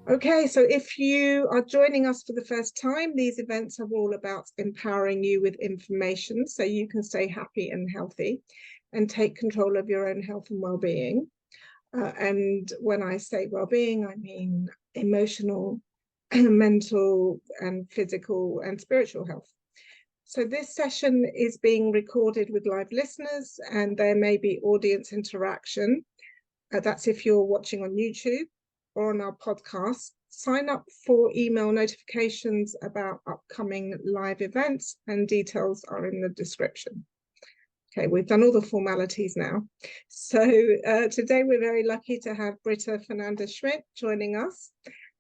Okay, so if you are joining us for the first time, these events are all about empowering you with information so you can stay happy and healthy and take control of your own health and well-being. And when I say well-being, I mean emotional, mental, and physical and spiritual health. So this session is being recorded with live listeners, and there may be audience interaction. That's if you're watching on YouTube or on our podcast. Sign up for email notifications about upcoming live events, and details are in the description. Okay, we've done all the formalities now. So today we're very lucky to have Brita Fernandez Schmidt joining us.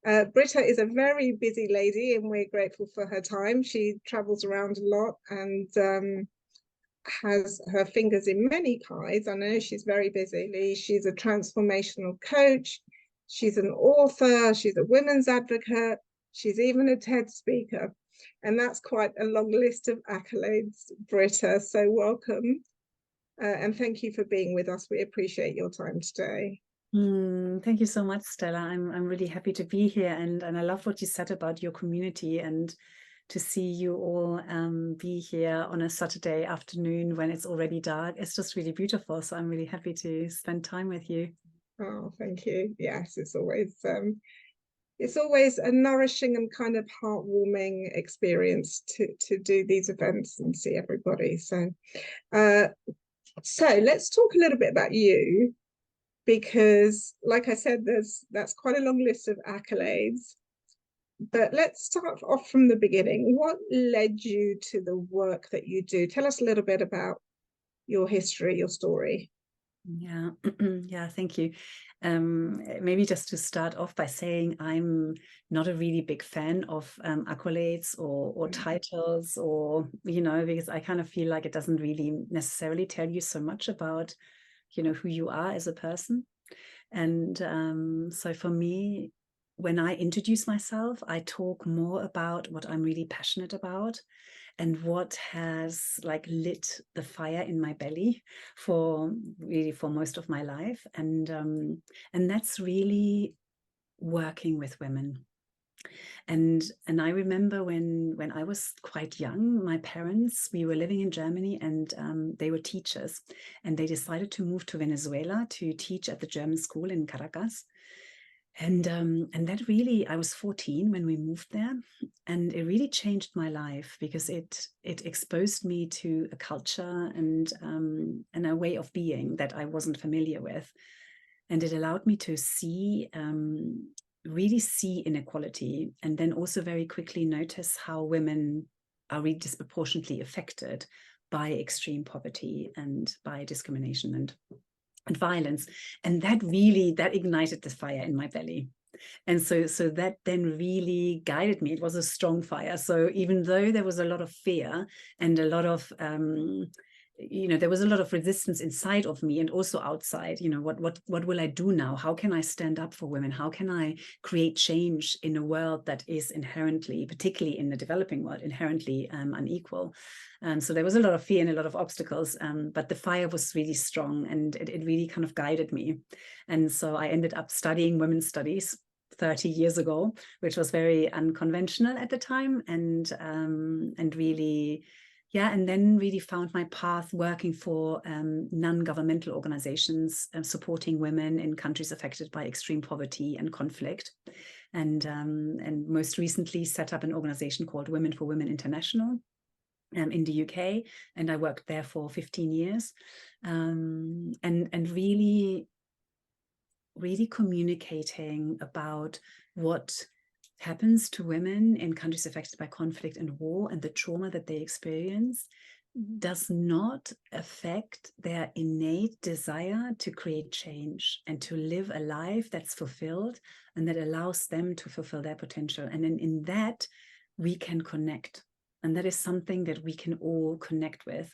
Brita is a very busy lady, and we're grateful for her time. She travels around a lot and has her fingers in many pies. I know she's very busy. She's a transformational coach. She's an author. She's a women's advocate. She's even a TED speaker. And that's quite a long list of accolades, Brita. So welcome. And thank you for being with us. We appreciate your time today. Thank you so much, Stella. I'm really happy to be here, and I love what you said about your community, and to see you all be here on a Saturday afternoon when it's already dark. It's just really beautiful. So I'm really happy to spend time with you. Oh, thank you. Yes, it's always a nourishing and kind of heartwarming experience to do these events and see everybody. So let's talk a little bit about you, because like I said, that's quite a long list of accolades. But let's start off from the beginning. What led you to the work that you do? Tell us a little bit about your history, your story. Yeah, yeah, thank you. Maybe just to start off by saying I'm not a really big fan of accolades or titles, or, because I kind of feel like it doesn't really necessarily tell you so much about, who you are as a person. And so for me, when I introduce myself, I talk more about what I'm really passionate about and what has like lit the fire in my belly for most of my life. And that's really working with women. And I remember when I was quite young, my parents, we were living in Germany, and they were teachers, and they decided to move to Venezuela to teach at the German school in Caracas. And that really, I was 14 when we moved there, and it really changed my life because it exposed me to a culture and a way of being that I wasn't familiar with, and it allowed me to really see inequality, and then also very quickly notice how women are really disproportionately affected by extreme poverty and by discrimination and violence. And that ignited the fire in my belly. And so that then really guided me. It was a strong fire. So even though there was a lot of fear and a lot of there was a lot of resistance inside of me and also outside. What will I do now? How can I stand up for women? How can I create change in a world that is inherently, particularly in the developing world, inherently unequal? So there was a lot of fear and a lot of obstacles, but the fire was really strong, and it really kind of guided me. And so I ended up studying women's studies 30 years ago, which was very unconventional at the time, and really, yeah, and then really found my path working for non-governmental organizations supporting women in countries affected by extreme poverty and conflict. And most recently set up an organization called Women for Women International in the UK. And I worked there for 15 years and really communicating about what happens to women in countries affected by conflict and war, and the trauma that they experience does not affect their innate desire to create change and to live a life that's fulfilled and that allows them to fulfill their potential. And in that, we can connect. And that is something that we can all connect with.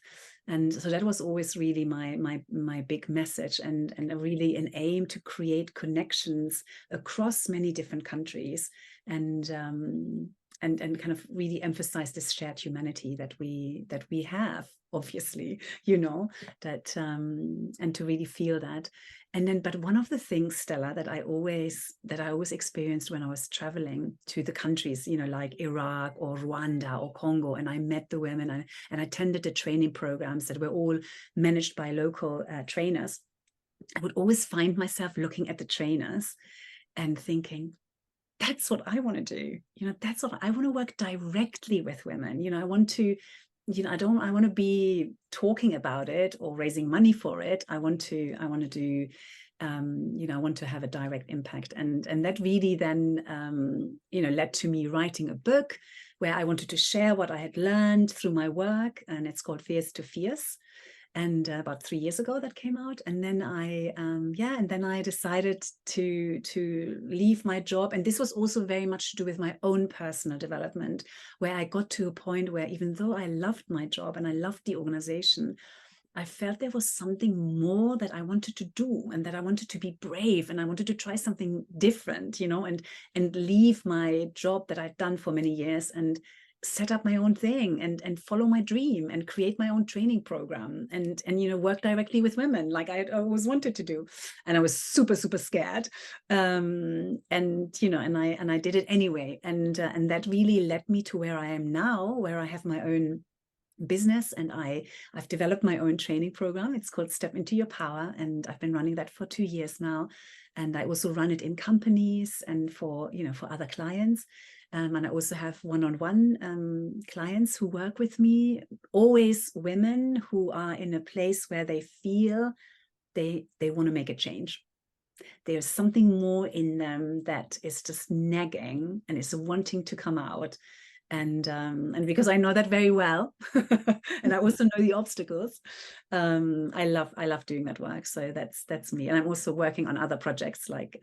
And so that was always really my big message, and really an aim to create connections across many different countries. And kind of really emphasize this shared humanity that we have, obviously, you know, that and to really feel that. And then, but one of the things, Stella, that I always experienced when I was traveling to the countries, you know, like Iraq or Rwanda or Congo, and I met the women and I attended the training programs that were all managed by local trainers, I would always find myself looking at the trainers and thinking, that's what I want to do. You know, that's what I want to work directly with women. You know, I want to, you know, I want to be talking about it or raising money for it. I want to do, you know, I want to have a direct impact. And that really then, you know, led to me writing a book where I wanted to share what I had learned through my work. And it's called Fierce to Fierce. And about 3 years ago that came out. And then I decided to leave my job. And this was also very much to do with my own personal development, where I got to a point where even though I loved my job and I loved the organization, I felt there was something more that I wanted to do, and that I wanted to be brave, and I wanted to try something different, you know, and leave my job that I'd done for many years and set up my own thing and follow my dream and create my own training program and you know, work directly with women like I always wanted to do. And I was super scared, and you know, and I did it anyway, and that really led me to where I am now, where I have my own business, and I've developed my own training program. It's called Step Into Your Power, and I've been running that for 2 years now. And I also run it in companies and for, you know, for other clients. And I also have one-on-one clients who work with me, always women who are in a place where they feel they want to make a change. There's something more in them that is just nagging and is wanting to come out. And because I know that very well, and I also know the obstacles, I love doing that work. So that's me. And I'm also working on other projects like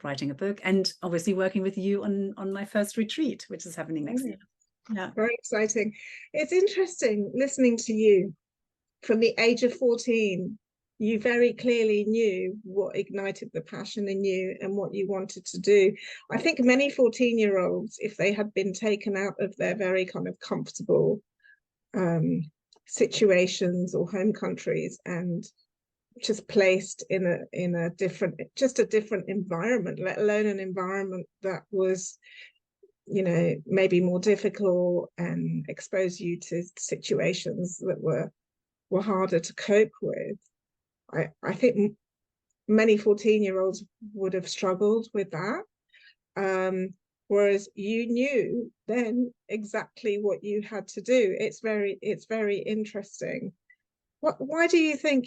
writing a book, and obviously working with you on my first retreat, which is happening next year. Yeah, very exciting. It's interesting listening to you. From the age of 14, you very clearly knew what ignited the passion in you and what you wanted to do. I think many 14-year-olds, if they had been taken out of their very kind of comfortable situations or home countries and just placed in a different environment, let alone an environment that was, you know, maybe more difficult and expose you to situations that were harder to cope with. I think many 14-year-olds would have struggled with that. Whereas you knew then exactly what you had to do. It's very interesting. Why do you think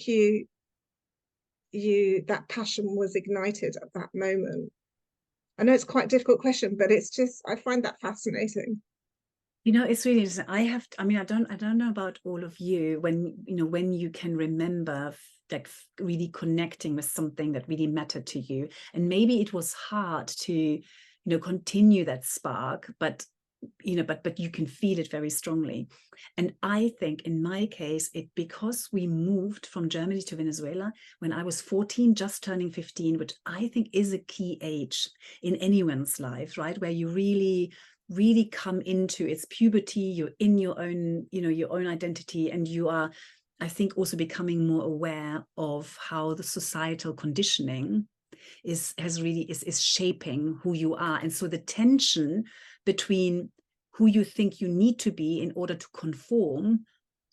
that passion was ignited at that moment? I know it's quite a difficult question, but it's just, I find that fascinating. You know, it's really interesting. I don't know about all of you, when, you know, when you can remember like really connecting with something that really mattered to you. And maybe it was hard to, you know, continue that spark, but, you know, but you can feel it very strongly. And I think in my case, because we moved from Germany to Venezuela when I was 14, just turning 15, which I think is a key age in anyone's life, right? Where you really come into its puberty, you're in your own, you know, your own identity, and you are, I think, also becoming more aware of how the societal conditioning is shaping who you are. And so the tension between who you think you need to be in order to conform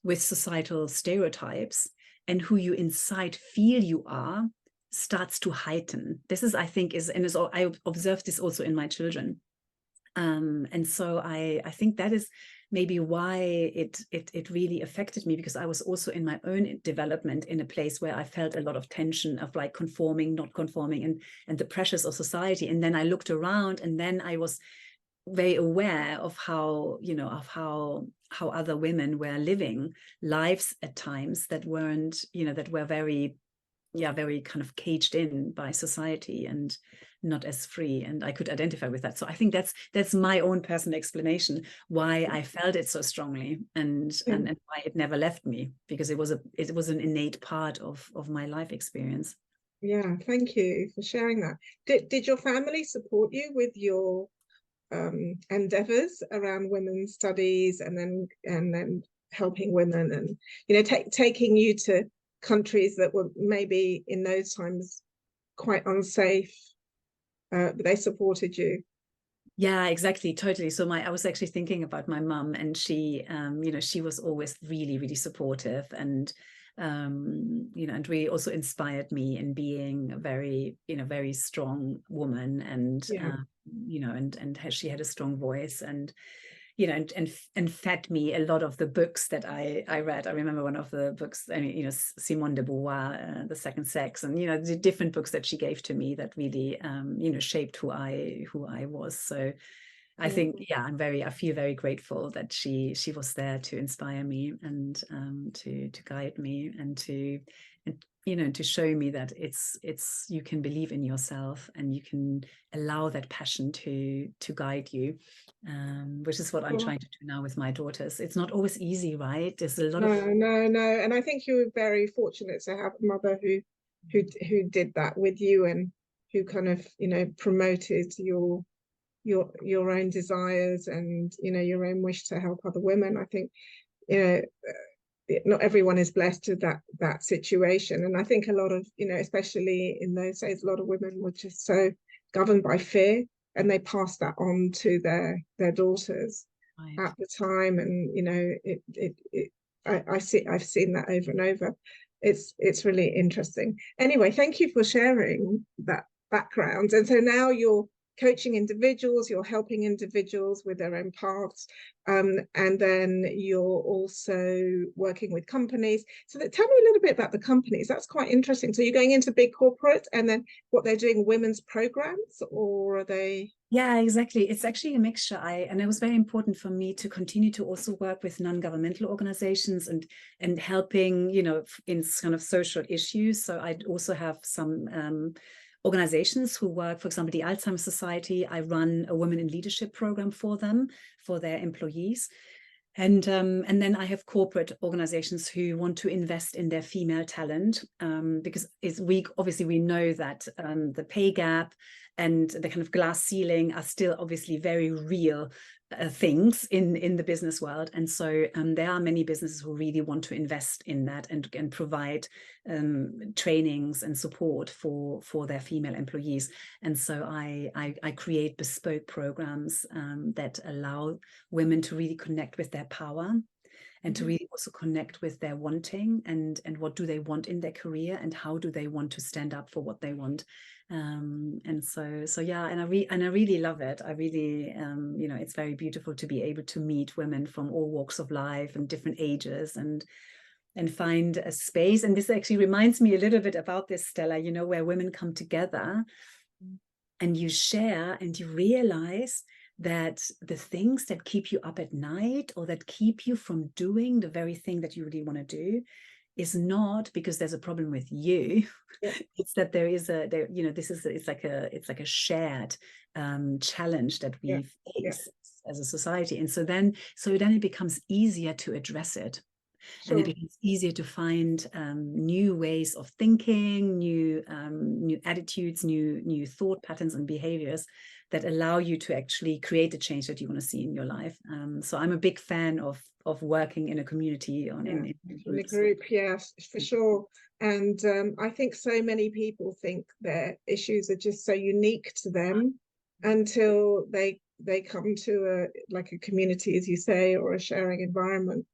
with societal stereotypes and who you inside feel you are starts to heighten. This is, I think, I observe this also in my children. And so I think that is maybe why it really affected me, because I was also in my own development in a place where I felt a lot of tension of like conforming, not conforming, and the pressures of society. And then I looked around, and then I was very aware of how, you know, of how other women were living lives at times that weren't, you know, that were very kind of caged in by society and not as free. And I could identify with that. So I think that's my own personal explanation why I felt it so strongly, and why it never left me, because it was an innate part of my life experience. Yeah, thank you for sharing that. Did your family support you with your endeavors around women's studies, and then helping women, and you know, taking you to countries that were maybe in those times quite unsafe, but they supported you. Yeah, exactly, totally. So I was actually thinking about my mum, and she, you know, she was always really, really supportive, and you know, and really also inspired me in being a very, you know, very strong woman, and Yeah. you know, and she had a strong voice, and you know, and fed me a lot of the books that I read. I remember one of the books, I mean, you know, Simone de Beauvoir, The Second Sex, and you know, the different books that she gave to me that really, you know, shaped who I was. So I think, yeah, I feel very grateful that she was there to inspire me, and to guide me, and you know, to show me that it's you can believe in yourself, and you can allow that passion to guide you, which is what I'm trying to do now with my daughters. It's not always easy, right? There's a lot of No, and I think you were very fortunate to have a mother who did that with you, and who kind of, you know, promoted your own desires, and you know, your own wish to help other women. I think, you know, not everyone is blessed with that situation, and I think a lot of, you know, especially in those days, a lot of women were just so governed by fear, and they passed that on to their daughters at the time. And you know, I've seen that over and over. It's really interesting. Anyway, thank you for sharing that background. And so now you're coaching individuals, you're helping individuals with their own paths, and then you're also working with companies. So tell me a little bit about the companies. That's quite interesting. So you're going into big corporate, and then what they're doing, women's programs, or are they? Yeah, exactly. It's actually a mixture. And it was very important for me to continue to also work with non-governmental organizations, and helping, you know, in kind of social issues. So I also have some organizations who work, for example, the Alzheimer's Society. I run a women in leadership program for them, for their employees. And then I have corporate organizations who want to invest in their female talent, because we know that the pay gap and the kind of glass ceiling are still obviously very real things in the business world. And so there are many businesses who really want to invest in that, and provide trainings and support for their female employees. And so I create bespoke programs that allow women to really connect with their power, and to really also connect with their wanting, and what do they want in their career, and how do they want to stand up for what they want. And so yeah, and I really love it. I really, you know, it's very beautiful to be able to meet women from all walks of life and different ages, and find a space. And this actually reminds me a little bit about this, Stella, you know, where women come together and you share, and you realize that the things that keep you up at night, or that keep you from doing the very thing that you really want to do, is not because there's a problem with you. Yeah. It's that you know, it's like a shared challenge that we face as a society. And so then it becomes easier to address it. Sure. And it becomes easier to find new ways of thinking, new attitudes, new thought patterns and behaviors that allow you to actually create the change that you want to see in your life. So I'm a big fan of working in a community, in a group. Yes, for sure. And I think so many people think their issues are just so unique to them until they come to a community, as you say, or a sharing environment,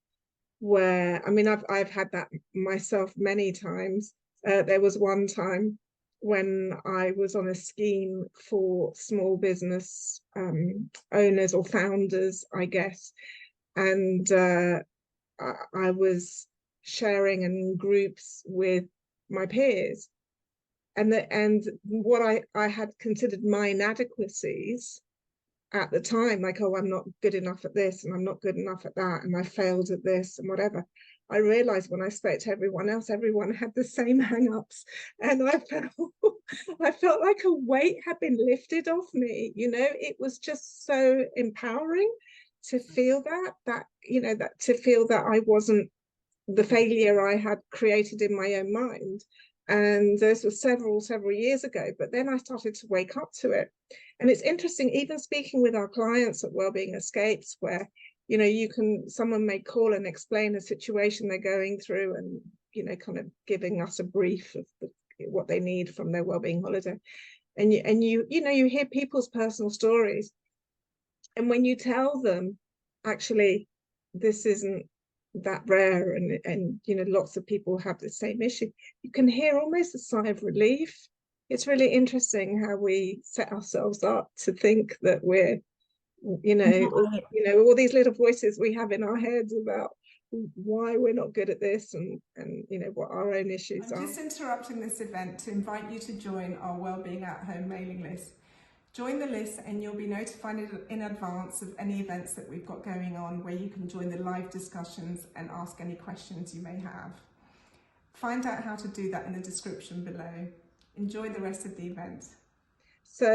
where, I mean, I've had that myself many times. There was one time when I was on a scheme for small business owners or founders, I guess, and I was sharing in groups with my peers, and what I had considered my inadequacies at the time, like, oh, I'm not good enough at this, and I'm not good enough at that, and I failed at this, and whatever. I realized when I spoke to everyone else, everyone had the same hang-ups, and I felt like a weight had been lifted off me. You know, it was just so empowering to feel that you know, that to feel that I wasn't the failure I had created in my own mind. And this was several years ago, but then I started to wake up to it. And it's interesting, even speaking with our clients at Wellbeing Escapes, where, you know, someone may call and explain a situation they're going through and, you know, kind of giving us a brief of what they need from their wellbeing holiday. And you know, you hear people's personal stories. And when you tell them, actually, this isn't that rare, and you know, lots of people have the same issue, you can hear almost a sigh of relief. It's really interesting how we set ourselves up to think that we're, you know, all these little voices we have in our heads about why we're not good at this, and you know, what our own issues are. I'm just interrupting this event to invite you to join our Wellbeing at Home mailing list. Join the list and you'll be notified in advance of any events that we've got going on, where you can join the live discussions and ask any questions you may have. Find out how to do that in the description below. Enjoy the rest of the event. So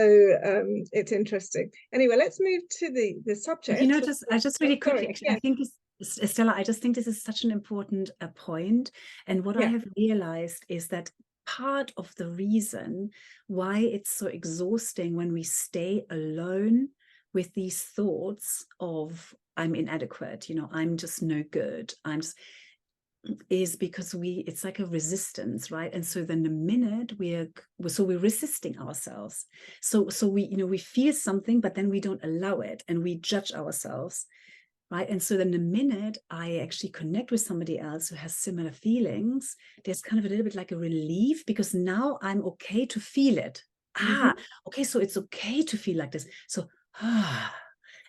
it's interesting. Anyway, let's move to the subject. You know, I just really quickly, actually, yeah. I think Stella, I just think this is such an important point. And what I have realized is that part of the reason why it's so exhausting when we stay alone with these thoughts of I'm inadequate, you know, I'm just no good, is because it's like a resistance, right? And so then the minute we're resisting ourselves. So we, you know, we feel something, but then we don't allow it and we judge ourselves. Right. And so then the minute I actually connect with somebody else who has similar feelings, there's kind of a little bit like a relief, because now I'm okay to feel it. Okay, so it's okay to feel like this. So,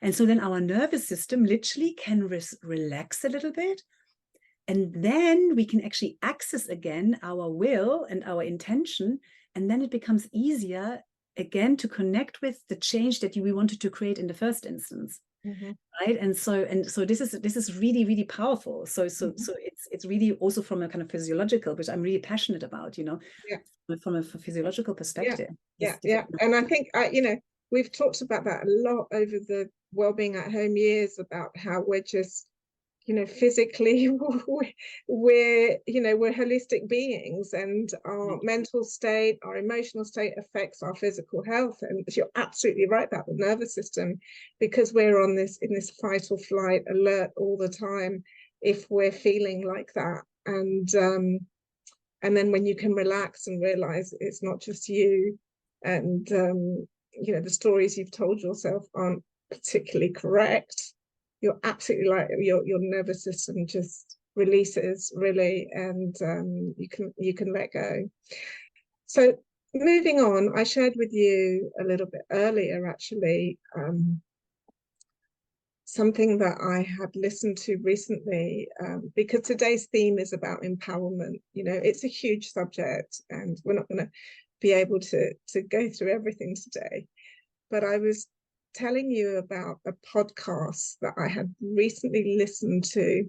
and so then our nervous system literally can relax a little bit. And then we can actually access again our will and our intention. And then it becomes easier again to connect with the change that we wanted to create in the first instance. Right. And so this is really, really powerful. So it's really also from a kind of physiological, which I'm really passionate about, you know, from a physiological perspective. Yeah. And I think, you know, we've talked about that a lot over the Wellbeing at Home years, about how we're just, you know, physically we're holistic beings, and our mental state, our emotional state affects our physical health. And you're absolutely right about the nervous system, because we're in this fight or flight alert all the time if we're feeling like that. And then when you can relax and realize it's not just you, and you know, the stories you've told yourself aren't particularly correct, you're absolutely right. Your nervous system just releases, really, and you can let go. So moving on, I shared with you a little bit earlier, actually, something that I had listened to recently, because today's theme is about empowerment. You know, it's a huge subject, and we're not going to be able to go through everything today. But I was telling you about a podcast that I had recently listened to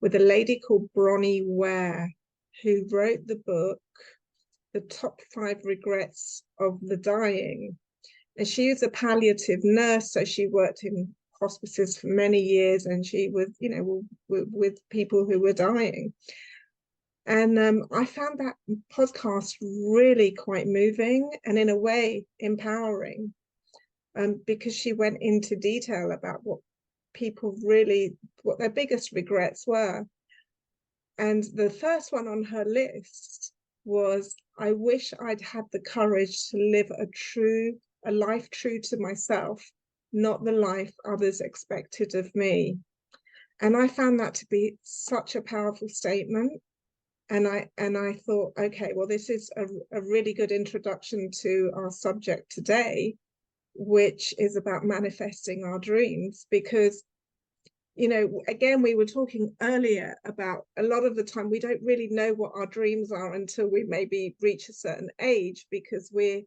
with a lady called Bronnie Ware, who wrote the book, The Top 5 Regrets of the Dying. And she was a palliative nurse, so she worked in hospices for many years, and she was, you know, with people who were dying. And I found that podcast really quite moving and, in a way, empowering. Because she went into detail about what their biggest regrets were. And the first one on her list was, I wish I'd had the courage to live a life true to myself, not the life others expected of me. And I found that to be such a powerful statement. And I thought, okay, well, this is a really good introduction to our subject today, which is about manifesting our dreams. Because, you know, again, we were talking earlier about a lot of the time we don't really know what our dreams are until we maybe reach a certain age, because we're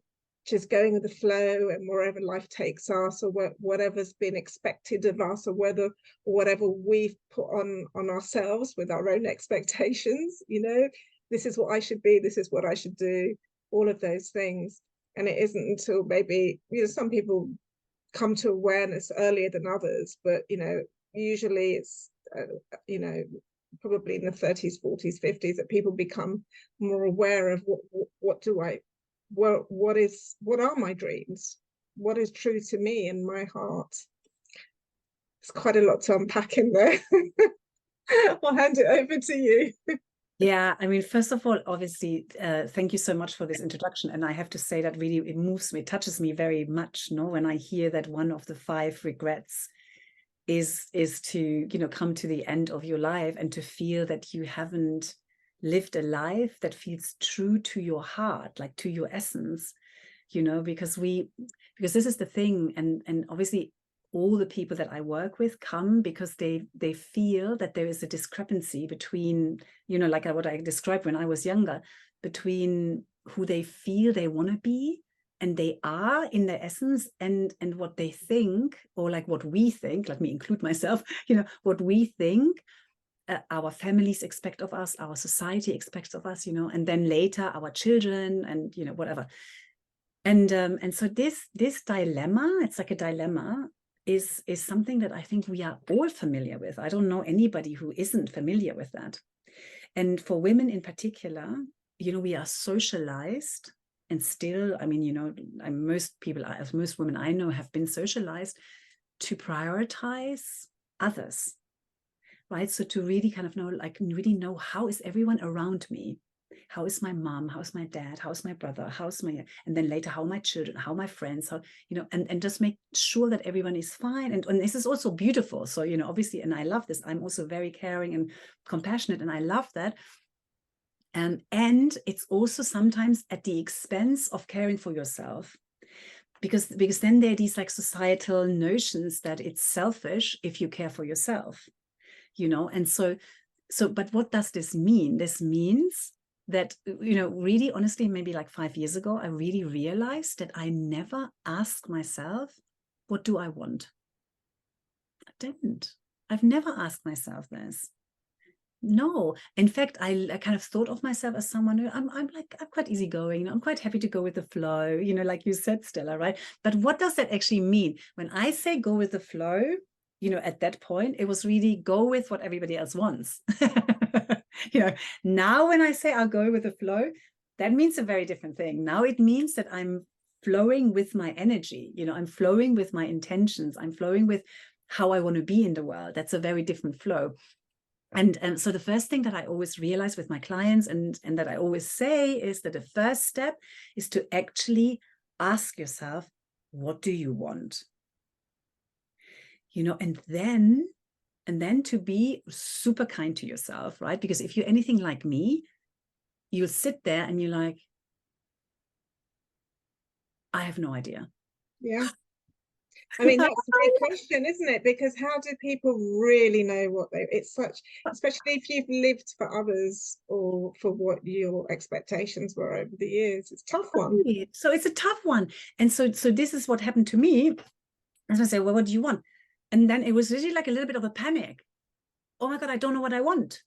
just going with the flow, and wherever life takes us, or whatever's been expected of us, or whatever we've put on ourselves with our own expectations, you know, this is what I should be, this is what I should do, all of those things. And it isn't until maybe, you know, some people come to awareness earlier than others, but, you know, usually it's, you know, probably in the 30s, 40s, 50s, that people become more aware of what are my dreams? What is true to me and my heart? It's quite a lot to unpack in there. I'll hand it over to you. Yeah, I mean, first of all, obviously, thank you so much for this introduction. And I have to say that really it moves me, it touches me very much, no, when I hear that one of the 5 regrets is to, you know, come to the end of your life and to feel that you haven't lived a life that feels true to your heart, like to your essence, you know, because this is the thing. And obviously all the people that I work with come because they feel that there is a discrepancy between, you know, like what I described when I was younger, between who they feel they want to be and they are in their essence, and what they think, or like what we think, let me include myself, you know, what we think our families expect of us, our society expects of us, you know, and then later our children and, you know, whatever. And so this dilemma, it's like a dilemma, is something that I think we are all familiar with. I don't know anybody who isn't familiar with that. And for women in particular, you know, we are socialized, and still, I mean, you know, most women I know have been socialized to prioritize others, right? So to really kind of know, like really know, how is everyone around me? How is my mom? How's my dad? How's my brother? And then later, how are my children? How are my friends? How, you know, and just make sure that everyone is fine. And this is also beautiful. So, you know, obviously, and I love this. I'm also very caring and compassionate, and I love that. And it's also sometimes at the expense of caring for yourself, because then there are these like societal notions that it's selfish if you care for yourself, you know. And so but what does this mean? This means that, you know, really honestly, maybe like 5 years ago, I really realized that I never asked myself, what do I want? I didn't. I've never asked myself this. No, in fact, I kind of thought of myself as someone who I'm quite easygoing. You know, I'm quite happy to go with the flow, you know, like you said, Stella, right? But what does that actually mean? When I say go with the flow, you know, at that point, it was really go with what everybody else wants. You know, now when I say I'll go with the flow, that means a very different thing. Now it means that I'm flowing with my energy, you know, I'm flowing with my intentions, I'm flowing with how I want to be in the world. That's a very different flow. And so the first thing that I always realize with my clients and that I always say is that the first step is to actually ask yourself, what do you want? You know, and then to be super kind to yourself, right? Because if you're anything like me, you'll sit there and you're like, I have no idea. Yeah. I mean, that's a big question, isn't it? Because how do people really know what it's such, especially if you've lived for others or for what your expectations were over the years. It's a tough one. So it's a tough one. And so this is what happened to me. As I say, well, what do you want? And then it was really like a little bit of a panic. Oh my God, I don't know what I want.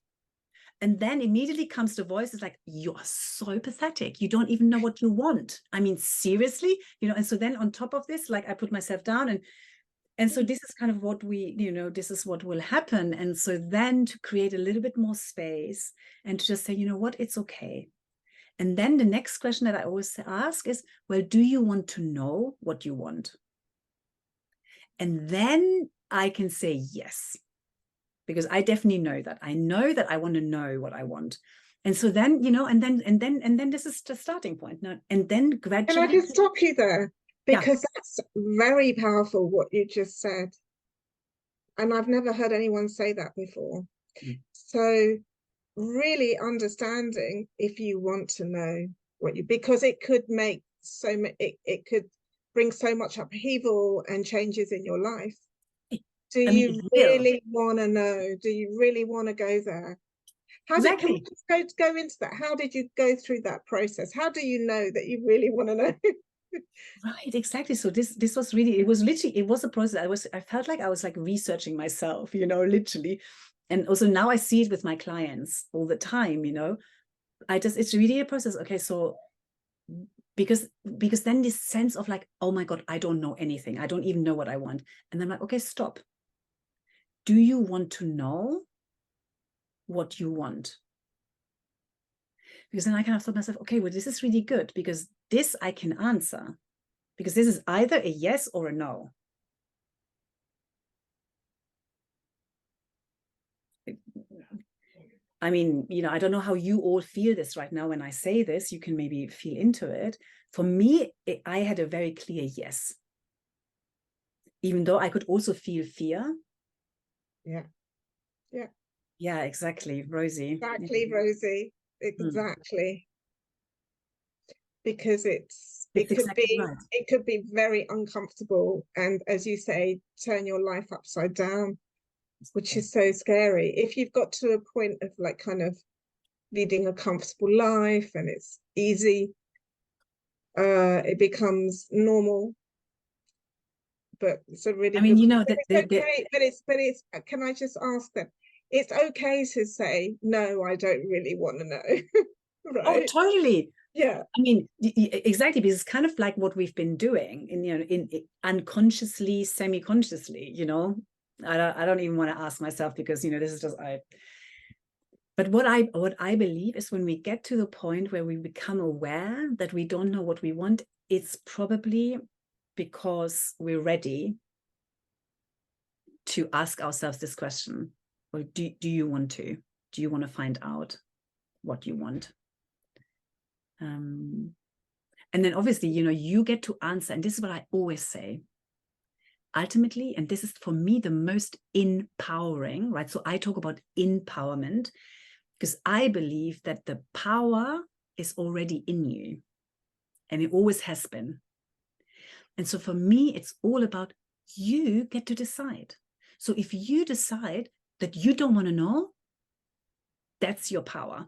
And then immediately comes the voice, it's like, you're so pathetic. You don't even know what you want. I mean, seriously, you know. And so then on top of this, like I put myself down and so this is kind of what we, you know, this is what will happen. And so then to create a little bit more space and to just say, you know what, it's okay. And then the next question that I always ask is, well, do you want to know what you want? And then I can say yes. Because I definitely know that. I know that I want to know what I want. And so then, you know, and then this is the starting point. Now, and then gradually. Can I just stop you there? Because that's very powerful what you just said. And I've never heard anyone say that before. Mm. So really understanding if you want to know what you, because it could make it could bring so much upheaval and changes in your life. Do you really want to know? Do you really want to go there? Can we just go into that? How did you go through that process? How do you know that you really want to know? Right, exactly. So this was really, it was a process. I felt like I was like researching myself, you know, literally. And also now I see it with my clients all the time, you know. It's really a process. Okay, so because then this sense of like, oh my God, I don't know anything. I don't even know what I want. And I'm like, okay, stop. Do you want to know? what you want. Because then I kind of thought to myself, okay, well, this is really good because this I can answer, because this is either a yes or a no. I mean, you know, I don't know how you all feel this right now when I say this. You can maybe feel into it. For me, I had a very clear yes. Even though I could also feel fear. Yeah. Yeah. Yeah, exactly, Rosie. Exactly, Rosie. Exactly. Because it could be very uncomfortable, and as you say, turn your life upside down, which is so scary. If you've got to a point of like kind of leading a comfortable life and it's easy, it becomes normal. But it's a really good, you know, that it's okay, but it's can I just ask that it's okay to say no, I don't really want to know. Right? Oh, totally. Yeah. I mean, exactly, because it's kind of like what we've been doing in, you know, in unconsciously, semi-consciously, you know. I don't even want to ask myself, because, you know, this is just but what I believe is when we get to the point where we become aware that we don't know what we want, it's probably because we're ready to ask ourselves this question. Well, do you want to? Do you want to find out what you want? And then obviously, you know, you get to answer. And this is what I always say. Ultimately, and this is for me the most empowering, right? So I talk about empowerment because I believe that the power is already in you, and it always has been. And so for me, it's all about you get to decide. So if you decide that you don't want to know, that's your power.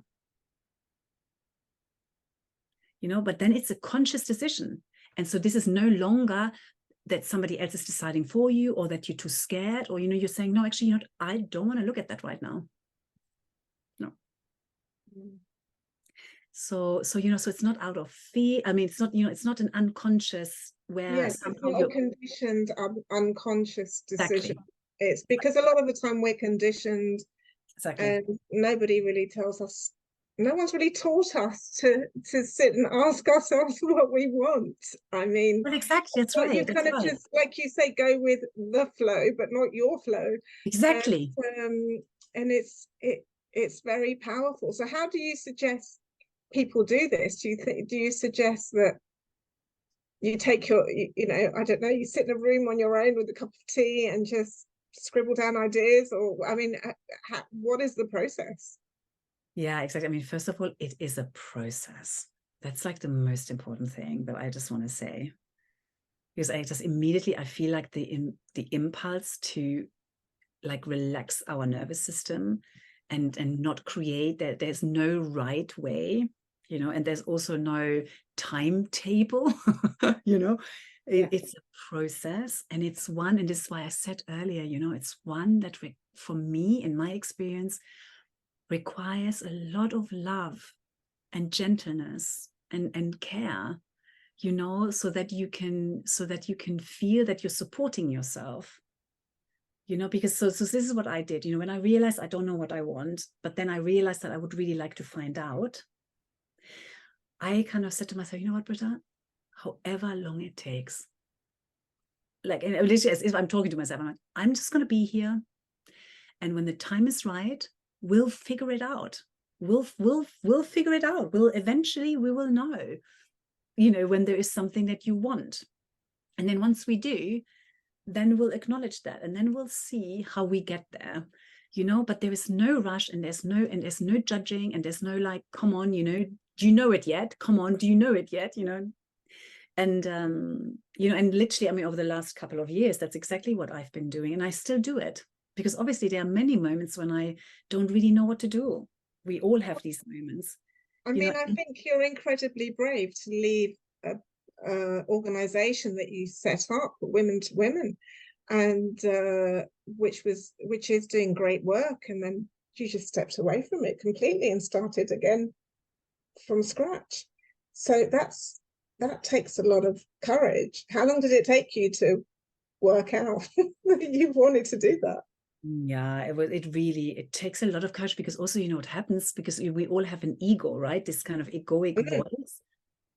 You know, but then it's a conscious decision. And so this is no longer that somebody else is deciding for you, or that you're too scared, or, you know, you're saying, no, actually, you know, I don't want to look at that right now. No. So, you know, so it's not out of fear. I mean, it's not, you know, it's not an unconscious where Yes, it's not a conditioned, unconscious decision. Exactly. It's because a lot of the time we're conditioned, Exactly. and nobody really tells us. No one's really taught us to sit and ask ourselves what we want. I mean, Well, exactly. That's right. You kind of just, like you say, go with the flow, but not your flow. Exactly. And it's very powerful. So, how do you suggest people do this? Do you suggest that you take you know, I don't know, you sit in a room on your own with a cup of tea and just scribble down ideas? Or, I mean, what is the process? Yeah, exactly. I mean, first of all, it is a process. That's like the most important thing that I just want to say, because I just immediately, I feel like the impulse to like relax our nervous system and not create that. There's no right way, you know, and there's also no timetable. You know, it's a process, and it's one, and this is why I said earlier, you know, it's one that for me, in my experience, requires a lot of love and gentleness and care, you know, so that you can feel that you're supporting yourself, you know, because so this is what I did, you know, when I realized I don't know what I want, but then I realized that I would really like to find out. I kind of said to myself, you know what, Brita, however long it takes, like, and literally as if I'm talking to myself, I'm like, I'm just going to be here, and when the time is right, we'll figure it out. We'll figure it out. We will know, you know, when there is something that you want. And then once we do, then we'll acknowledge that, and then we'll see how we get there, you know. But there is no rush, and there's no judging, and there's no like, come on, you know, do you know it yet? Come on, do you know it yet? You know. And you know, and literally, I mean, over the last couple of years, that's exactly what I've been doing, and I still do it. Because obviously there are many moments when I don't really know what to do. We all have these moments. I mean, I think you're incredibly brave to leave a organization that you set up, Women to Women, and which is doing great work, and then you just stepped away from it completely and started again from scratch. So that takes a lot of courage. How long did it take you to work out that you wanted to do that? Yeah, it takes a lot of courage, because also, what happens, because we all have an ego, right? This kind of egoic voice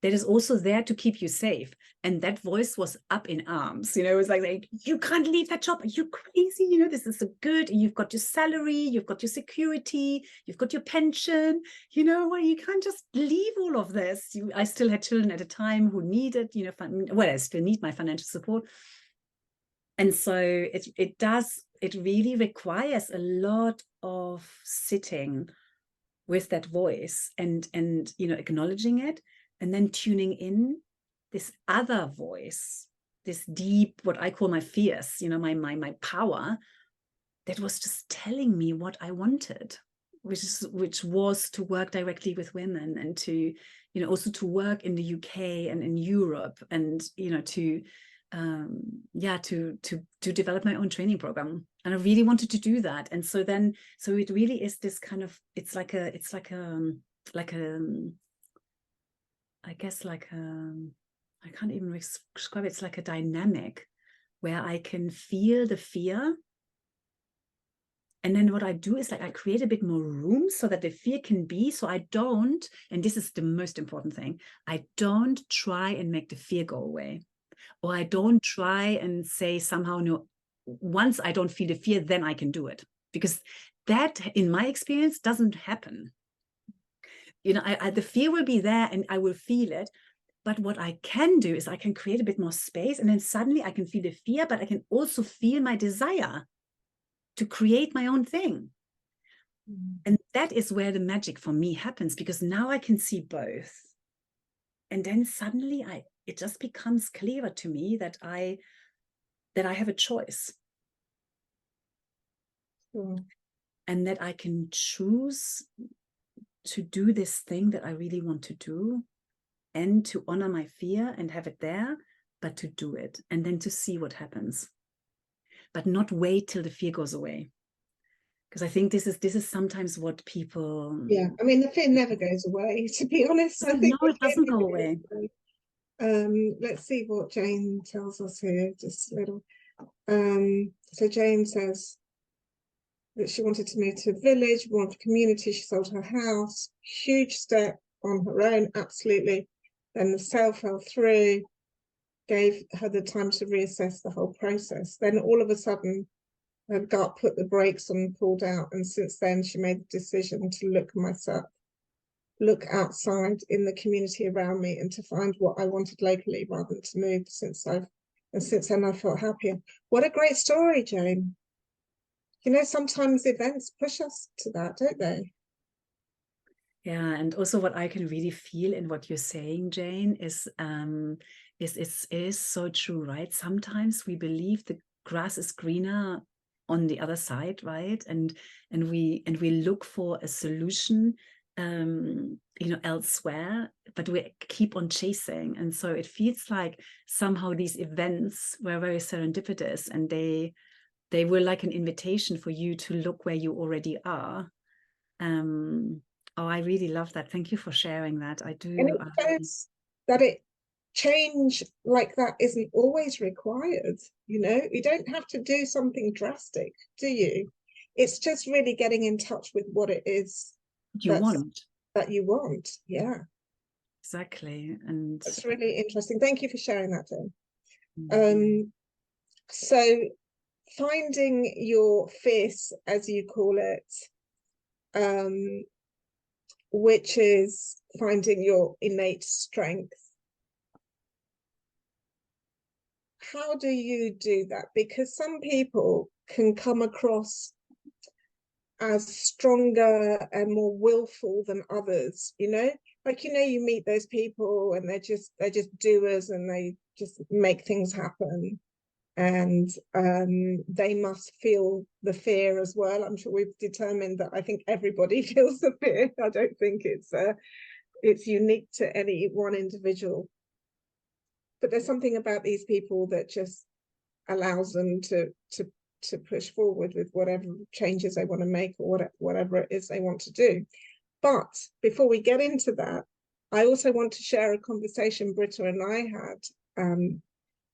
that is also there to keep you safe. And that voice was up in arms, it was like, you can't leave that job. Are you crazy? This is so good. You've got your salary, you've got your security, you've got your pension, well, you can't just leave all of this. I still had children at a time who needed, I still need my financial support. And so it really requires a lot of sitting with that voice and acknowledging it, and then tuning in this other voice, this deep, what I call my fears, my power, that was just telling me what I wanted, which was to work directly with women, and to, also to work in the UK and in Europe, and, to develop my own training program. And I really wanted to do that. And so it really is this kind of, I can't even describe it. It's like a dynamic where I can feel the fear. And then what I do is, I create a bit more room so that the fear can be, so I don't, and this is the most important thing, I don't try and make the fear go away. Or I don't try and say somehow, no, once I don't feel the fear, then I can do it. Because that, in my experience, doesn't happen. The fear will be there and I will feel it. But what I can do is I can create a bit more space, and then suddenly I can feel the fear, but I can also feel my desire to create my own thing. And that is where the magic for me happens, because now I can see both. And then suddenly it just becomes clearer to me that I have a choice. And that I can choose to do this thing that I really want to do, and to honor my fear and have it there, but to do it, and then to see what happens. But not wait till the fear goes away. Because I think this is sometimes what people... Yeah, I mean, the fear never goes away, to be honest. I think no, it doesn't go away. Let's see what Jane tells us here, just a little. So Jane says that she wanted to move to a village, more of a community. She sold her house, huge step on her own, absolutely. Then the sale fell through, gave her the time to reassess the whole process. Then all of a sudden, her gut put the brakes on and pulled out. And since then, she made the decision to look outside in the community around me, and to find what I wanted locally rather than to move. Since then, I felt happier. What a great story, Jane. Sometimes events push us to that, don't they? Yeah, and also what I can really feel in what you're saying, Jane, is so true, right? Sometimes we believe the grass is greener on the other side, right? And we look for a solution, elsewhere, but we keep on chasing. And so it feels like somehow these events were very serendipitous, and they were like an invitation for you to look where you already are. Oh, I really love that. Thank you for sharing that. I do. And it shows that change like that isn't always required. You don't have to do something drastic, do you? It's just really getting in touch with what it is that you want. Yeah, exactly. And that's really interesting. Thank you for sharing that, Jane. So finding your fierce, as you call it, which is finding your innate strength. How do you do that? Because some people can come across as stronger and more willful than others, you meet those people and they're just doers, and they just make things happen, and they must feel the fear as well. I'm sure we've determined that I think everybody feels the fear. I don't think it's unique to any one individual, but there's something about these people that just allows them to push forward with whatever changes they want to make, or whatever it is they want to do. But before we get into that, I also want to share a conversation Brita and I had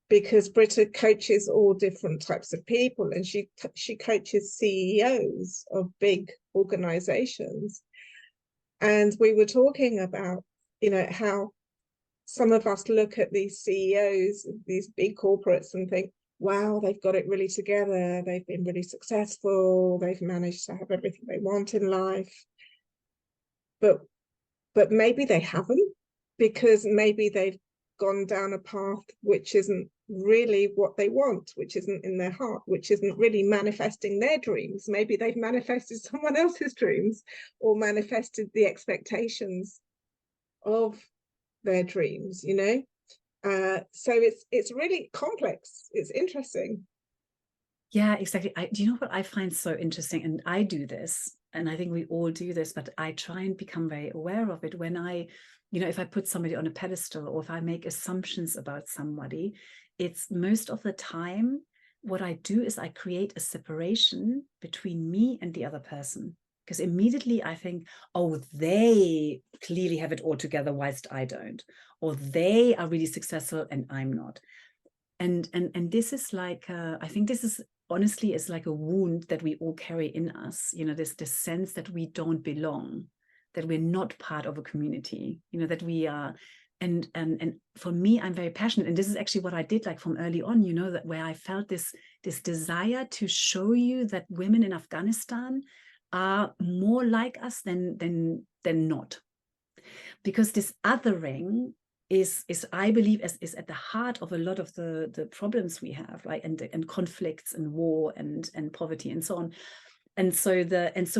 because Brita coaches all different types of people, and she coaches CEOs of big organizations. And we were talking about, you know, how some of us look at these CEOs, these big corporates, and think, wow, they've got it really together. They've been really successful. They've managed to have everything they want in life. But maybe they haven't, because maybe they've gone down a path which isn't really what they want, which isn't in their heart, which isn't really manifesting their dreams. Maybe they've manifested someone else's dreams, or manifested the expectations of their dreams, you know. So it's really complex. It's interesting. Yeah, exactly. Do you know what I find so interesting? And I do this, and I think we all do this, but I try and become very aware of it when you know, if I put somebody on a pedestal, or if I make assumptions about somebody, it's most of the time what I do is I create a separation between me and the other person. Because immediately I think, oh, they clearly have it all together, whilst I don't, or they are really successful and I'm not. And this is like, I think this is honestly is like a wound that we all carry in us. You know, this sense that we don't belong, that we're not part of a community. You know, that we are. And for me, I'm very passionate, and this is actually what I did like from early on. You know, that where I felt this desire to show you that women in Afghanistan are more like us than not, because this othering is I believe is at the heart of a lot of the problems we have, right? And conflicts and war and poverty and so on. And so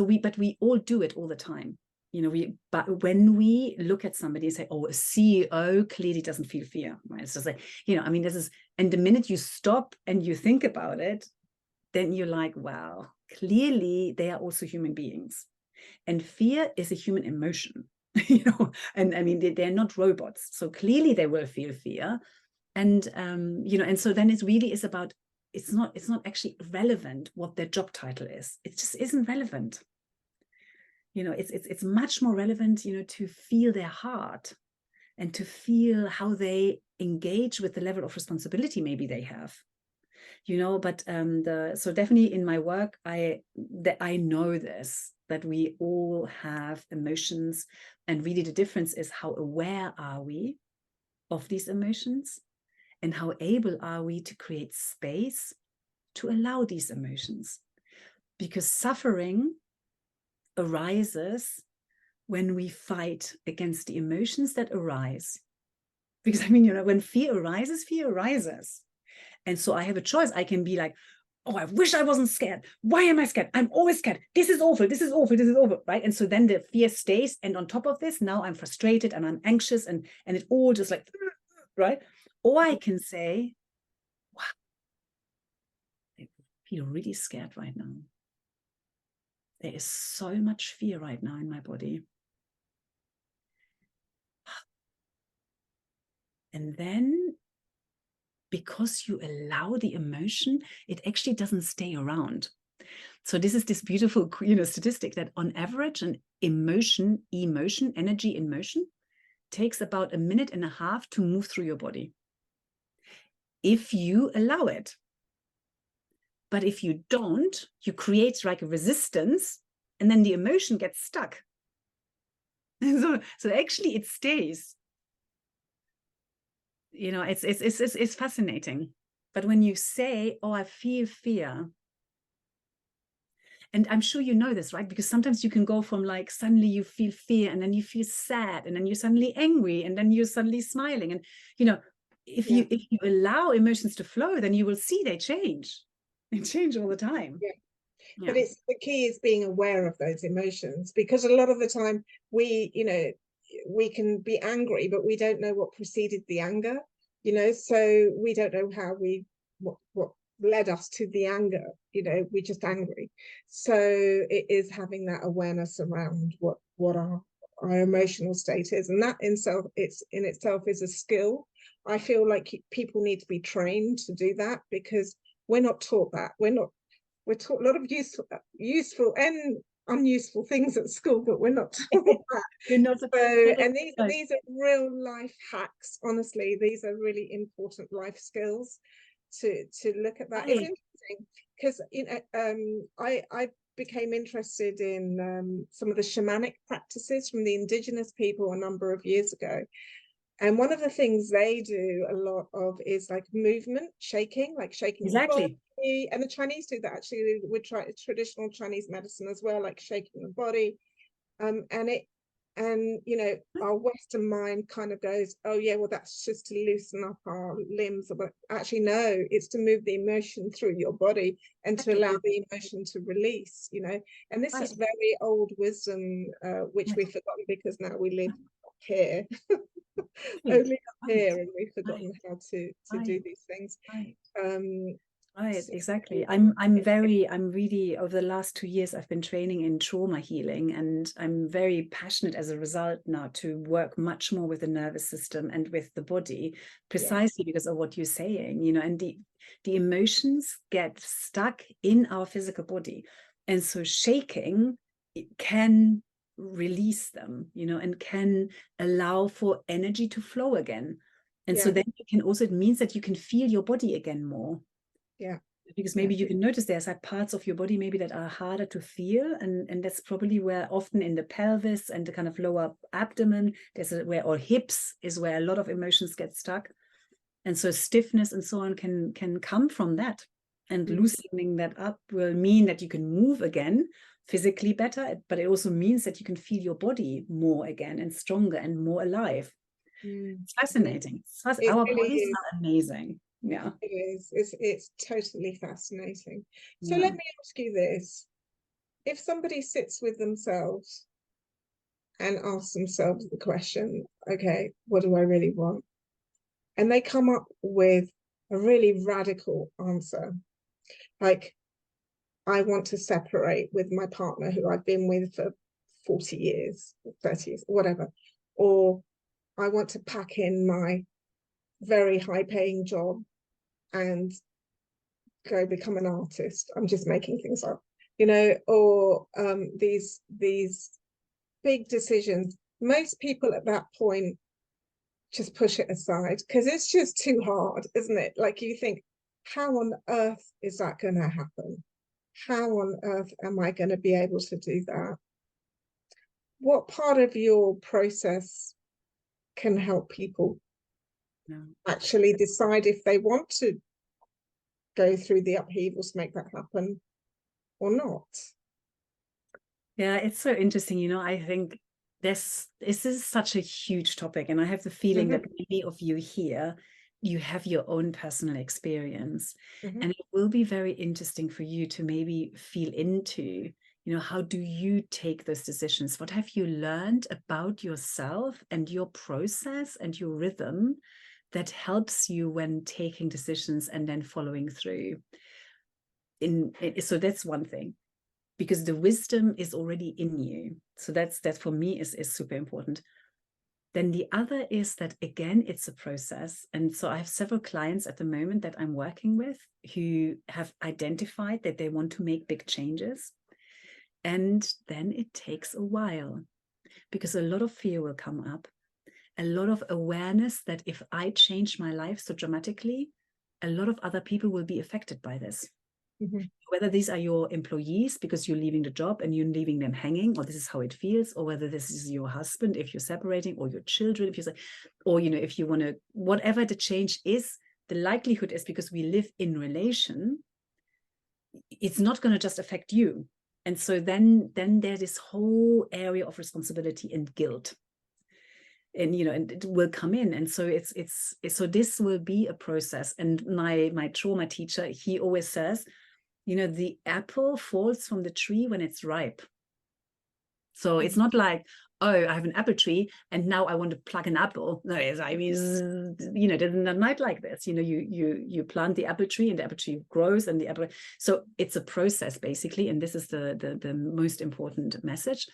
we all do it all the time. You know, but when we look at somebody and say, oh, a CEO clearly doesn't feel fear, right? It's just like, you know, I mean, and the minute you stop and you think about it, then you're like, wow, clearly they are also human beings. And fear is a human emotion, you know, and I mean, they're not robots. So clearly they will feel fear. And, you know, and so then it really is about, it's not actually relevant what their job title is. It just isn't relevant. You know, it's much more relevant, you know, to feel their heart and to feel how they engage with the level of responsibility maybe they have. You know, but so definitely in my work, I know this, that we all have emotions, and really the difference is how aware are we of these emotions, and how able are we to create space to allow these emotions, because suffering arises when we fight against the emotions that arise. Because I mean, you know, when fear arises. And so I have a choice. I can be like, oh, I wish I wasn't scared. Why am I scared? I'm always scared. This is awful. This is awful. This is awful. Right. And so then the fear stays. And on top of this, now I'm frustrated and I'm anxious, and it all just like, right. Or I can say, wow, I feel really scared right now. There is so much fear right now in my body. And then, because you allow the emotion, it actually doesn't stay around. So this is this beautiful, you know, statistic that on average, an emotion, energy in motion, takes about 1.5 minutes to move through your body, if you allow it. But if you don't, you create like a resistance, and then the emotion gets stuck. So actually it stays. You know, it's fascinating. But when you say, oh, I feel fear, and I'm sure you know this, right? Because sometimes you can go from like, suddenly you feel fear, and then you feel sad, and then you're suddenly angry, and then you're suddenly smiling. And, you know, if you allow emotions to flow, then you will see they change. They change all the time. Yeah. But it's the key is being aware of those emotions, because a lot of the time we, you know, we can be angry, but we don't know what preceded the anger, you know, so we don't know how what led us to the anger, you know, we're just angry. So it is having that awareness around what our emotional state is, and that in itself is a skill. I feel like people need to be trained to do that, because we're not taught that. We're taught a lot of useful and unuseful things at school, but we're not talking about You're not. so, and these are real life hacks. Honestly, these are really important life skills to look at that. It's interesting because I became interested in some of the shamanic practices from the indigenous people a number of years ago. And one of the things they do a lot of is like movement, shaking, like shaking Exactly. the body. And the Chinese do that actually with traditional Chinese medicine as well, like shaking the body. And you know, our Western mind kind of goes, oh yeah, well that's just to loosen up our limbs, but actually no, it's to move the emotion through your body and to allow the emotion to release, you know. And this is very old wisdom, which we've forgotten because now we live here. Only up here, and we've forgotten how to do these things. Right, exactly. I'm really, over the last 2 years, I've been training in trauma healing, and I'm very passionate as a result now to work much more with the nervous system and with the body, precisely because of what you're saying, you know, and the emotions get stuck in our physical body. And so shaking, it can release them, you know, and can allow for energy to flow again. And so then you can also, it means that you can feel your body again more. Yeah. Because maybe you can notice there's like parts of your body maybe that are harder to feel. And that's probably where often in the pelvis and the kind of lower abdomen, where, or hips is where a lot of emotions get stuck. And so stiffness and so on can come from that. And loosening that up will mean that you can move again physically better, but it also means that you can feel your body more again and stronger and more alive. It's fascinating. Our bodies are amazing. Yeah, it is. It's totally fascinating. So let me ask you this: if somebody sits with themselves and asks themselves the question, okay, what do I really want? And they come up with a really radical answer, like, I want to separate with my partner who I've been with for 40 years, 30 years, whatever, or I want to pack in my very high paying job and go become an artist. I'm just making things up, you know, or these big decisions. Most people at that point just push it aside because it's just too hard, isn't it? Like you think, how on earth is that going to happen? How on earth am I going to be able to do that? What part of your process can help people actually decide if they want to go through the upheavals to make that happen or not? Yeah, it's so interesting. You know, I think this is such a huge topic, and I have the feeling that many of you here, you have your own personal experience, and it will be very interesting for you to maybe feel into, you know, how do you take those decisions? What have you learned about yourself and your process and your rhythm that helps you when taking decisions and then following through? So that's one thing, because the wisdom is already in you. So that for me is super important. Then the other is that, again, it's a process. And so I have several clients at the moment that I'm working with who have identified that they want to make big changes. And then it takes a while, because a lot of fear will come up, a lot of awareness that if I change my life so dramatically, a lot of other people will be affected by this. Whether these are your employees because you're leaving the job and you're leaving them hanging, or this is how it feels, or whether this is your husband if you're separating, or your children if you're, or you know, if you want to, whatever the change is, the likelihood is, because we live in relation, it's not going to just affect you. And so then there's this whole area of responsibility and guilt. And you know, and it will come in, and so it's so this will be a process. And my trauma teacher, he always says, you know, the apple falls from the tree when it's ripe. So it's not like, oh, I have an apple tree and now I want to pluck an apple. No, I mean, you know, it is not like this. You know, you plant the apple tree and the apple tree grows, and the apple. So it's a process basically, and this is the most important message.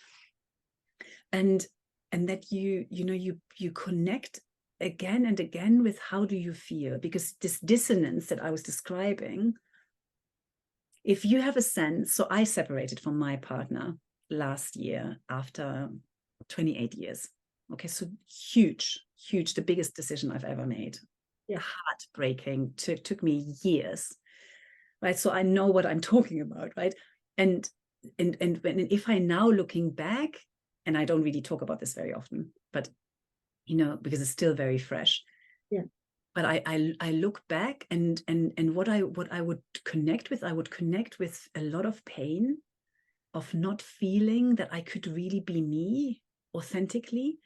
And that you connect again and again with how do you feel, because this dissonance that I was describing, if you have a sense, so I separated from my partner last year after 28 years. Okay, so huge, the biggest decision I've ever made. Yeah. Heartbreaking, took me years, right? So I know what I'm talking about, right? And if I now looking back, and I don't really talk about this very often, but because it's still very fresh. Yeah. But I look back and what I would connect with, I would connect with a lot of pain of not feeling that I could really be me authentically,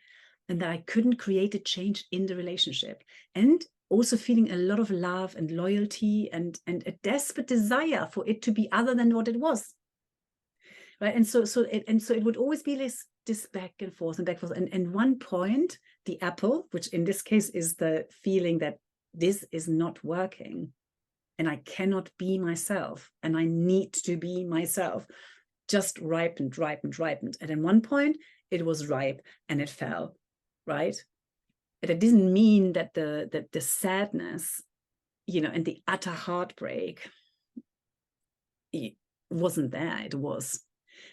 and that I couldn't create a change in the relationship, and also feeling a lot of love and loyalty and a desperate desire for it to be other than what it was, right? And so it would always be this back and forth and one point, the apple, which in this case is the feeling that this is not working and I cannot be myself and I need to be myself, just ripened. And at one point it was ripe and it fell, right? But it didn't mean that the sadness, and the utter heartbreak, it wasn't there.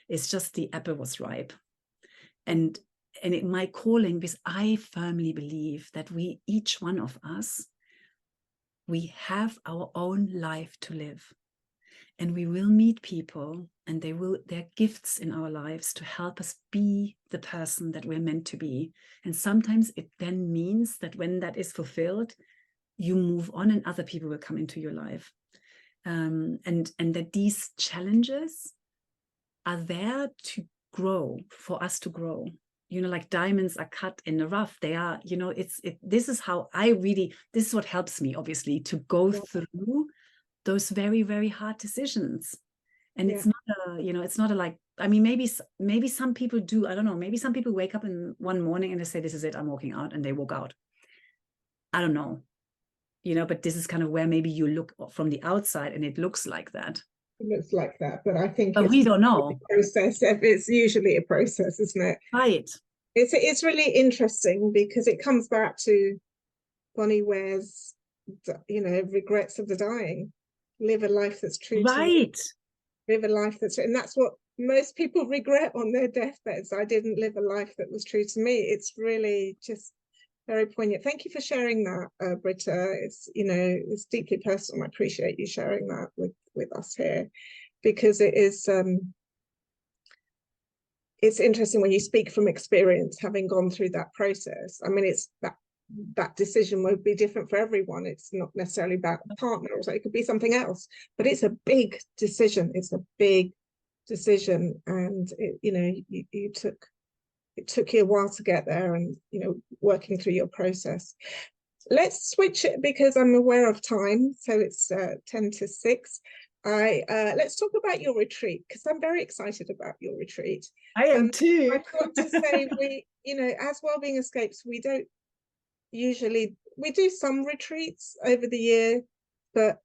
It's just the apple was ripe. And my calling, because I firmly believe that each one of us, we have our own life to live. And we will meet people, and they're gifts in our lives to help us be the person that we're meant to be. And sometimes it then means that when that is fulfilled, you move on and other people will come into your life. And that these challenges are there to grow, for us to grow. Like diamonds are cut in the rough. They are, this is how this is what helps me, obviously, to go through those very, very hard decisions. And it's not a like, I mean, maybe some people do, I don't know, maybe some people wake up in one morning and they say, this is it, I'm walking out, and they walk out. I don't know, but this is kind of where maybe you look from the outside and it looks like that. It looks like that, but I think we don't know. Process. It's usually a process, isn't it? Right. It's really interesting because it comes back to Bonnie Ware's, regrets of the dying. Live a life that's true to you. Live a life that's, and that's what most people regret on their deathbeds. I didn't live a life that was true to me. It's really just very poignant. Thank you for sharing that, Brita. It's deeply personal. I appreciate you sharing that with us here, because it's interesting when you speak from experience, having gone through that process. I mean, it's that decision would be different for everyone. It's not necessarily about a partner, or so it could be something else, but it's a big decision. It's a big decision, and it took you a while to get there, and working through your process. Let's switch it because I'm aware of time, so it's 10 to 6. Let's talk about your retreat, because I'm very excited about your retreat. I am too. I've got to say, we, as Wellbeing Escapes, we do some retreats over the year, but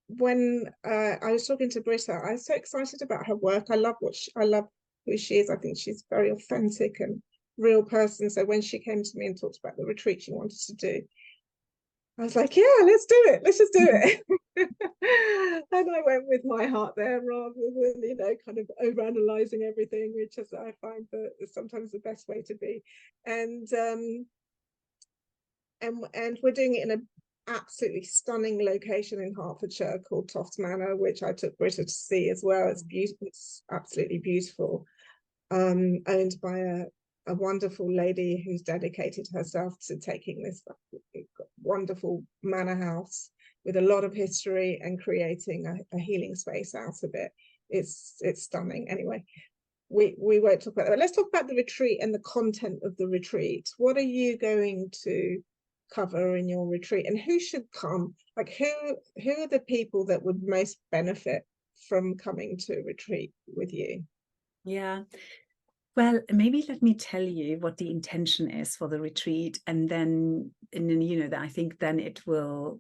when I was talking to Brita, I was so excited about her work. I love who she is. I think she's a very authentic and real person. So when she came to me and talked about the retreat she wanted to do, I was like, yeah, let's do it. Let's just do it. And I went with my heart there, rather than, kind of overanalyzing everything, which is, I find that is sometimes the best way to be. And we're doing it in an absolutely stunning location in Hertfordshire called Toft Manor, which I took Brita to see as well. It's beautiful. It's absolutely beautiful. Owned by a wonderful lady who's dedicated herself to taking this wonderful manor house with a lot of history and creating a healing space out of it. It's stunning. Anyway, we won't talk about that. Let's talk about the retreat and the content of the retreat. What are you going to cover in your retreat, and who should come? Like, who are the people that would most benefit from coming to retreat with you? Yeah. Well, maybe let me tell you what the intention is for the retreat, and then I think then it will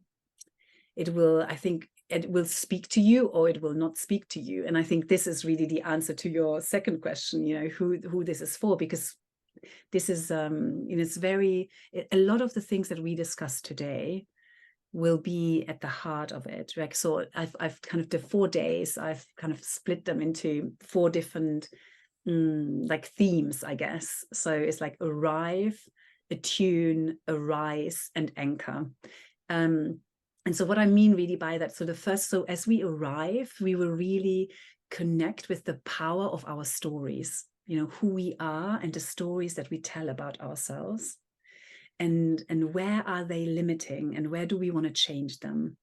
speak to you, or it will not speak to you. And I think this is really the answer to your second question, who this is for, because this is it's a lot of the things that we discussed today will be at the heart of it. Like, so I've kind of the 4 days, I've kind of split them into 4 different like themes, I guess. So it's like arrive, attune, arise, and anchor. And so what I mean really by that, so the first, so as we arrive, we will really connect with the power of our stories, you know, who we are and the stories that we tell about ourselves. And where are they limiting and where do we want to change them?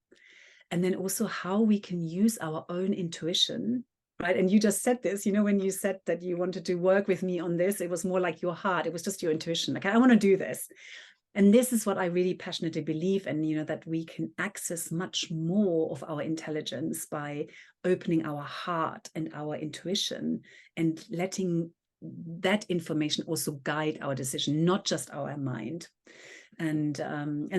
And then also how we can use our own intuition, right? And you just said this, you know, when you said that you wanted to work with me on this, it was more like your heart. It was just your intuition. Like, I want to do this. And this is what I really passionately believe in, you know, that we can access much more of our intelligence by opening our heart and our intuition and letting that information also guide our decision, not just our mind. And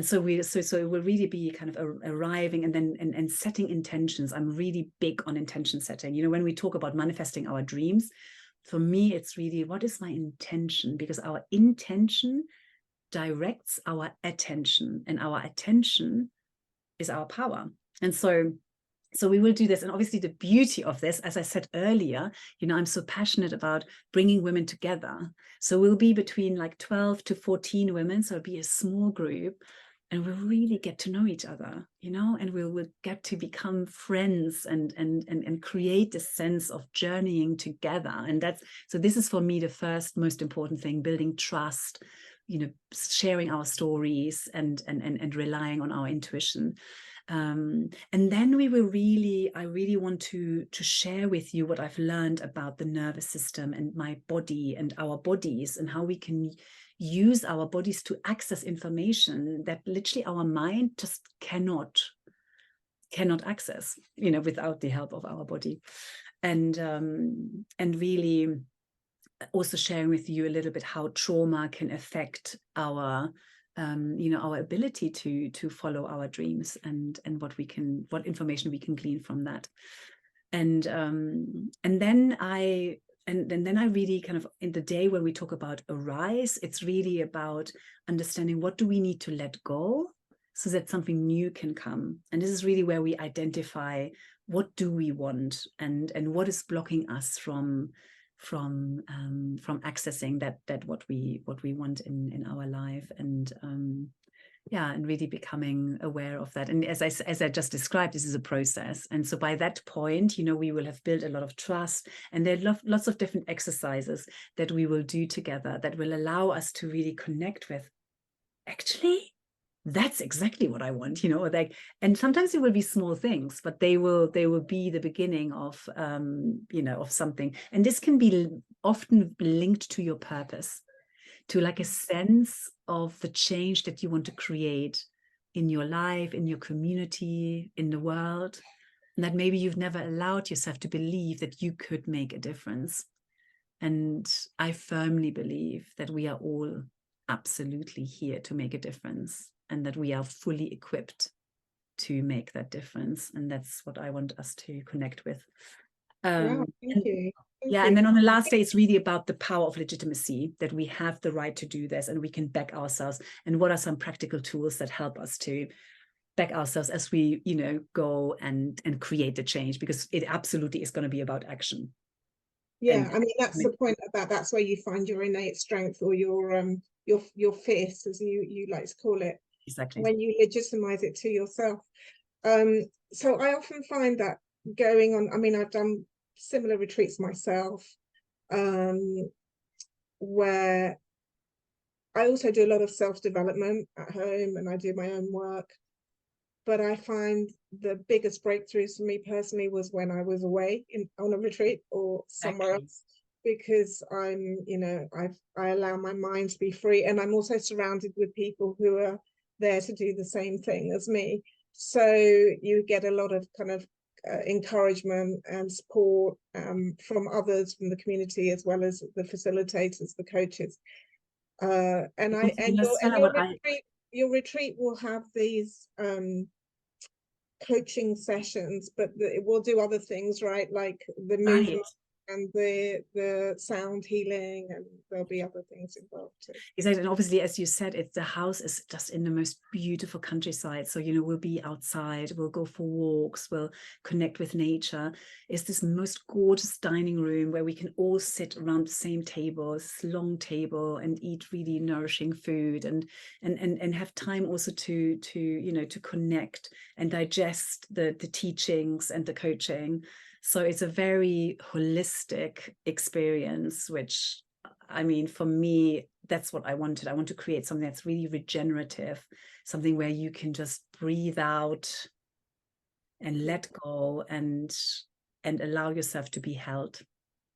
so it will really be kind of arriving and then and setting intentions. I'm really big on intention setting. You know, when we talk about manifesting our dreams, for me, it's really, what is my intention? Because our intention directs our attention, and our attention is our power. And so we will do this. And obviously the beauty of this, as I said earlier, you know, I'm so passionate about bringing women together. So we'll be between like 12 to 14 women. So it'll be a small group, and we'll really get to know each other, you know, and we'll get to become friends and create this sense of journeying together. And that's, so this is for me the first most important thing, building trust, you know, sharing our stories and relying on our intuition. And then we will really, I really want to share with you what I've learned about the nervous system and my body and our bodies, and how we can use our bodies to access information that literally our mind just cannot access, you know, without the help of our body. And really also sharing with you a little bit how trauma can affect our you know, our ability to follow our dreams, and what information we can glean from that. And then I really kind of, in the day when we talk about arise, it's really about understanding what do we need to let go so that something new can come. And this is really where we identify what do we want, and what is blocking us from accessing that what we want in our life. And yeah, and really becoming aware of that. And as I just described, this is a process. And so by that point, you know, we will have built a lot of trust, and there are lots of different exercises that we will do together that will allow us to really connect with, actually, that's exactly what I want, you know, like, and sometimes it will be small things, but they will be the beginning of, you know, of something. And this can be often linked to your purpose, to like a sense of the change that you want to create in your life, in your community, in the world, and that maybe you've never allowed yourself to believe that you could make a difference. And I firmly believe that we are all absolutely here to make a difference, and that we are fully equipped to make that difference. And that's what I want us to connect with. Wow, thank you. Yeah, and then on the last day, it's really about the power of legitimacy, that we have the right to do this and we can back ourselves. And what are some practical tools that help us to back ourselves as we, you know, go and create the change, because it absolutely is going to be about action. Yeah, I mean, that's the point about, that's where you find your innate strength, or your fierce, as you like to call it. Exactly. When you legitimize it to yourself. So I often find that going on, I mean, I've done similar retreats myself, where I also do a lot of self-development at home, and I do my own work. But I find the biggest breakthroughs for me personally was when I was away on a retreat or somewhere else, because I'm, you know, I allow my mind to be free, and I'm also surrounded with people who are there to do the same thing as me. So you get a lot of kind of encouragement and support from others, from the community, as well as the facilitators, the coaches. Your retreat will have these coaching sessions, but it will do other things, right? Like the movement and the sound healing, and there'll be other things involved too. Exactly. And obviously, as you said, the house is just in the most beautiful countryside. So, you know, we'll be outside, we'll go for walks, we'll connect with nature. It's this most gorgeous dining room where we can all sit around the same table, this long table, and eat really nourishing food, and have time also to you know, to connect and digest the teachings and the coaching. So it's a very holistic experience, which, I mean, for me, that's what I wanted. I want to create something that's really regenerative, something where you can just breathe out and let go and allow yourself to be held.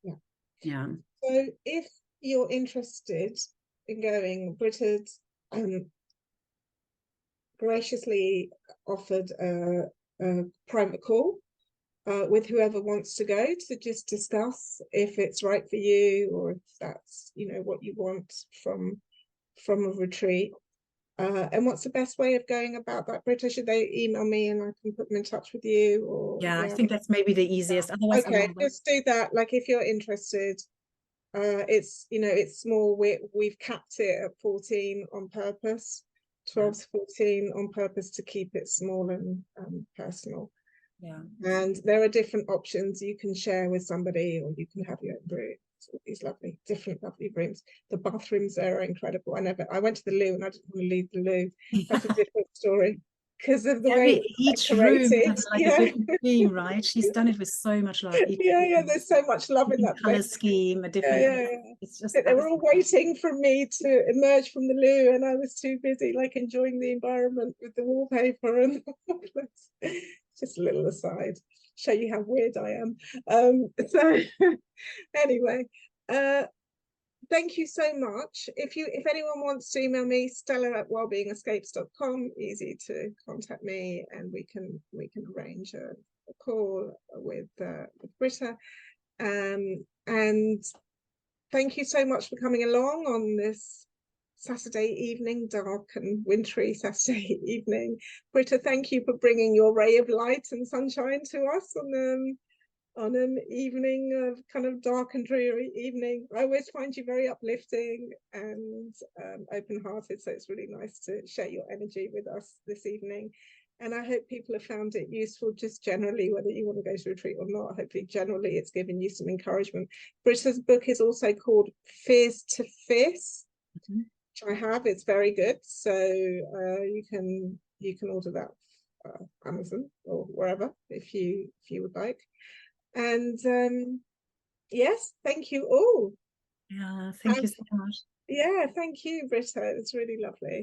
Yeah. Yeah. So if you're interested in going, Brita's graciously offered a private call with whoever wants to go, to just discuss if it's right for you, or if that's, you know, what you want from a retreat. And what's the best way of going about that, Brita? Should they email me and I can put them in touch with you? Or Yeah, I think that's maybe the easiest. Otherwise, okay, just do that. Like, if you're interested, it's, you know, it's small. We've capped it at 14 on purpose, 12 to 14 on purpose, to keep it small and personal. Yeah. And there are different options. You can share with somebody, or you can have your own room. All these different lovely rooms. The bathrooms there are incredible. I went to the loo and I didn't want to leave the loo. That's a different story, because of the way each room has like a different theme, right? She's done it with so much love. Yeah, there's so much love in that color scheme, a different. It's just, they were all waiting for me to emerge from the loo, and I was too busy like enjoying the environment with the wallpaper and just a little aside, show you how weird I am. So anyway, thank you so much. If anyone wants to email me, stella@wellbeingescapes.com, easy to contact me, and we can arrange a call with Brita. And thank you so much for coming along on this Saturday evening, dark and wintry Saturday evening. Brita, thank you for bringing your ray of light and sunshine to us on an evening of kind of dark and dreary evening. I always find you very uplifting and open-hearted, so it's really nice to share your energy with us this evening. And I hope people have found it useful, just generally, whether you want to go to retreat or not. Hopefully, generally, it's given you some encouragement. Brita's book is also called Fears to Fierce, which I have. It's very good. So you can order that Amazon or wherever if you would like. And yes, thank you all. Yeah, thank you so much. Yeah, thank you, Brita. It's really lovely.